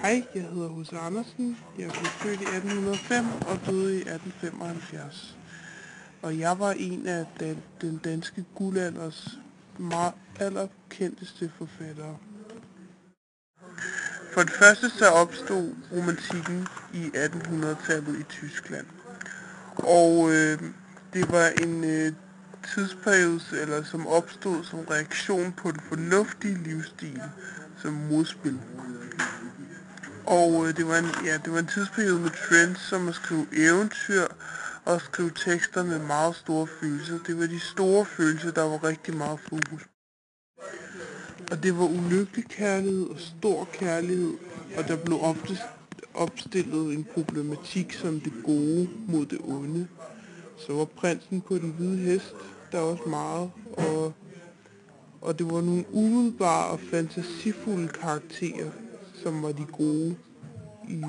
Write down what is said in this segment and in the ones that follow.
Hej, jeg hedder H.C. Andersen. Jeg blev født i 1805 og døde i 1875. Og jeg var en af den danske guldalders allerkendteste forfattere. For det første så opstod romantikken i 1800-tallet i Tyskland. Og det var en tidsperiode, som opstod som reaktion på den fornuftige livsstil som modspil. Og det var en tidsperiode med trends som at skrive eventyr og skrive tekster med meget store følelser. Det var de store følelser, der var rigtig meget fokus. Og det var ulykkelig kærlighed og stor kærlighed, og der blev ofte opstillet en problematik som det gode mod det onde. Så var prinsen på den hvide hest, der var også meget, og det var nogle umiddelbare og fantasifulde karakterer, som var de gode i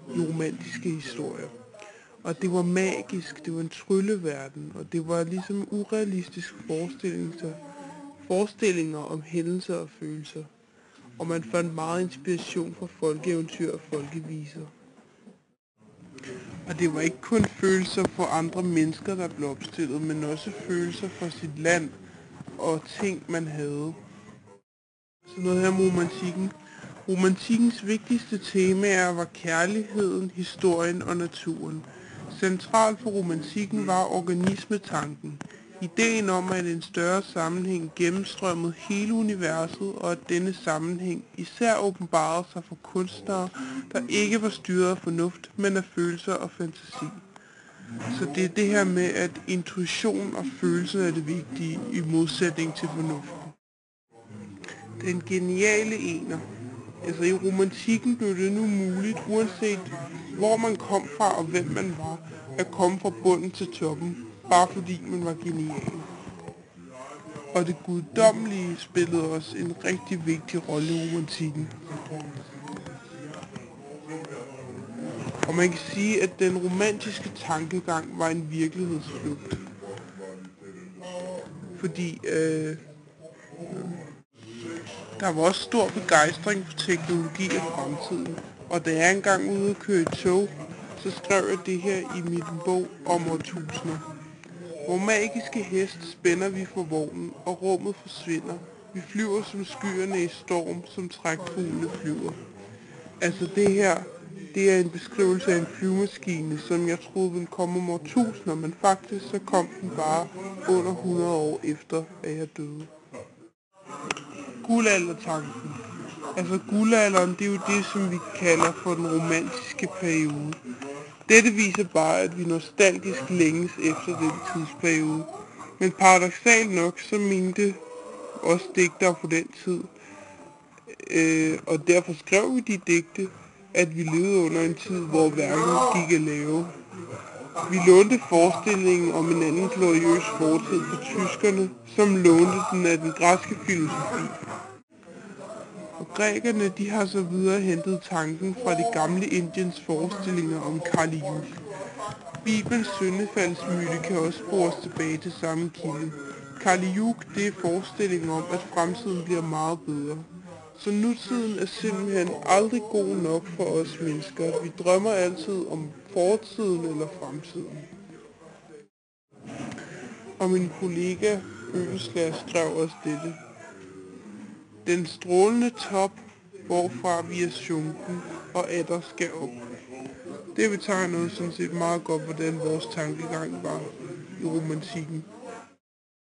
romantiske historier. Og det var magisk, det var en trylleverden, og det var ligesom urealistiske forestillinger om hændelser og følelser. Og man fandt meget inspiration fra folkeeventyr og folkeviser. Og det var ikke kun følelser for andre mennesker, der blev opstillet, men også følelser for sit land og ting, man havde. Så noget her om romantikken. Romantikkens vigtigste temaer var kærligheden, historien og naturen. Centralt for romantikken var organismetanken. Ideen om, at en større sammenhæng gennemstrømmede hele universet, og at denne sammenhæng især åbenbarede sig for kunstnere, der ikke var styret af fornuft, men af følelser og fantasi. Så det er det her med, at intuition og følelser er det vigtige i modsætning til fornuften. Den geniale ener. Altså i romantikken blev det nu muligt, uanset hvor man kom fra og hvem man var, at komme fra bunden til toppen, bare fordi man var genial. Og det guddommelige spillede også en rigtig vigtig rolle i romantikken. Og man kan sige, at den romantiske tankegang var en virkelighedsflugt. Fordi der var også stor begejstring for teknologi og fremtiden. Og da jeg engang ude at køre i tog, så skrev jeg det her i min bog om årtusinder. Hvor magiske hest spænder vi for vognen, og rummet forsvinder. Vi flyver som skyerne i storm, som trækfuglene flyver. Altså det her, det er en beskrivelse af en flyvemaskine, som jeg troede ville komme om årtusinder, men faktisk så kom den bare under 100 år efter, at jeg døde. Guldaldertanken. Altså guldalderen, det er jo det, som vi kalder for den romantiske periode. Dette viser bare, at vi nostalgisk længes efter den tidsperiode. Men paradoksalt nok, så mente også digtere på den tid, og derfor skrev vi de digte, at vi levede under en tid, hvor verden gik at lave. Vi lånte forestillingen om en anden gloriøs fortid fra tyskerne, som lånte den af den græske filosofi. Og grækerne, de har så videre hentet tanken fra det gamle Indiens forestillinger om Kali Yuga. Bibelens syndefaldsmyte kan også spores tilbage til samme kilde. Kali Yuga, det er forestillingen om, at fremtiden bliver meget bedre. Så nutiden er simpelthen aldrig god nok for os mennesker. Vi drømmer altid om fortiden eller fremtiden. Og min kollega Øveslager skrev også dette. Den strålende top, hvorfra vi er sunken, og atter skal op. Det betegner sådan set meget godt, hvordan vores tankegang var i romantikken.